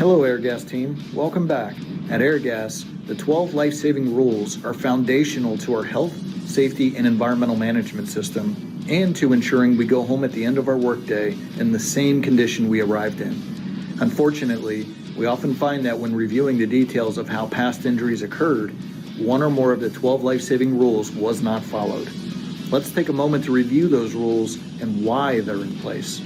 Hello Airgas team, welcome back. At Airgas, the 12 life-saving rules are foundational to our health, safety, and environmental management system, and to ensuring we go home at the end of our workday in the same condition we arrived in. Unfortunately, we often find that when reviewing the details of how past injuries occurred, one or more of the 12 life-saving rules was not followed. Let's take a moment to review those rules and why they're in place.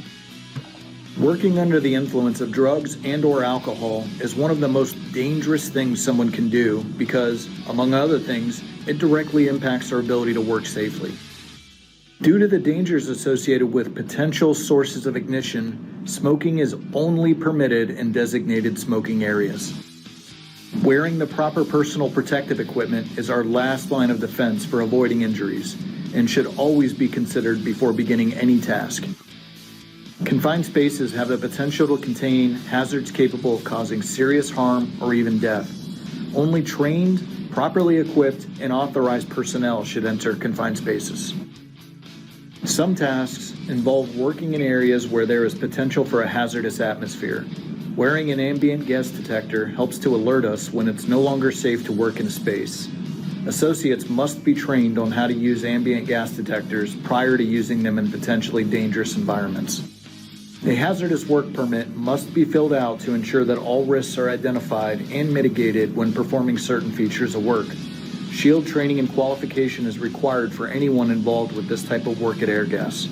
Working under the influence of drugs and/or alcohol is one of the most dangerous things someone can do because, among other things, it directly impacts our ability to work safely. Due to the dangers associated with potential sources of ignition, smoking is only permitted in designated smoking areas. Wearing the proper personal protective equipment is our last line of defense for avoiding injuries and should always be considered before beginning any task. Confined spaces have the potential to contain hazards capable of causing serious harm or even death. Only trained, properly equipped, and authorized personnel should enter confined spaces. Some tasks involve working in areas where there is potential for a hazardous atmosphere. Wearing an ambient gas detector helps to alert us when it's no longer safe to work in a space. Associates must be trained on how to use ambient gas detectors prior to using them in potentially dangerous environments. A hazardous work permit must be filled out to ensure that all risks are identified and mitigated when performing certain features of work. Shield training and qualification is required for anyone involved with this type of work at Airgas.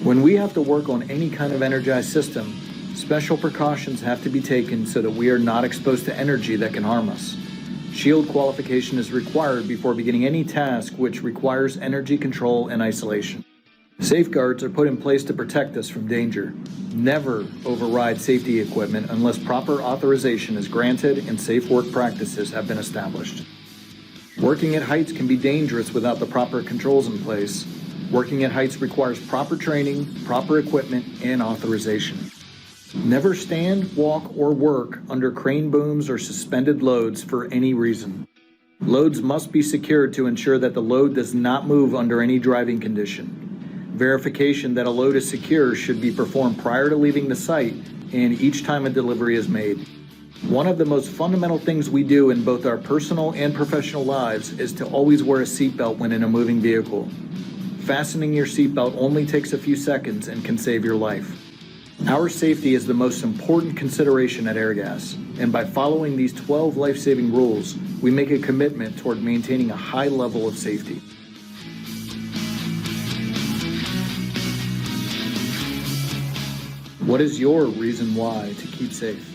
When we have to work on any kind of energized system, special precautions have to be taken so that we are not exposed to energy that can harm us. Shield qualification is required before beginning any task which requires energy control and isolation. Safeguards are put in place to protect us from danger. Never override safety equipment unless proper authorization is granted and safe work practices have been established. Working at heights can be dangerous without the proper controls in place. Working at heights requires proper training, proper equipment, and authorization. Never stand, walk, or work under crane booms or suspended loads for any reason. Loads must be secured to ensure that the load does not move under any driving condition. Verification that a load is secure should be performed prior to leaving the site and each time a delivery is made. One of the most fundamental things we do in both our personal and professional lives is to always wear a seatbelt when in a moving vehicle. Fastening your seatbelt only takes a few seconds and can save your life. Our safety is the most important consideration at Airgas, and by following these 12 life-saving rules, we make a commitment toward maintaining a high level of safety. What is your reason why to keep safe?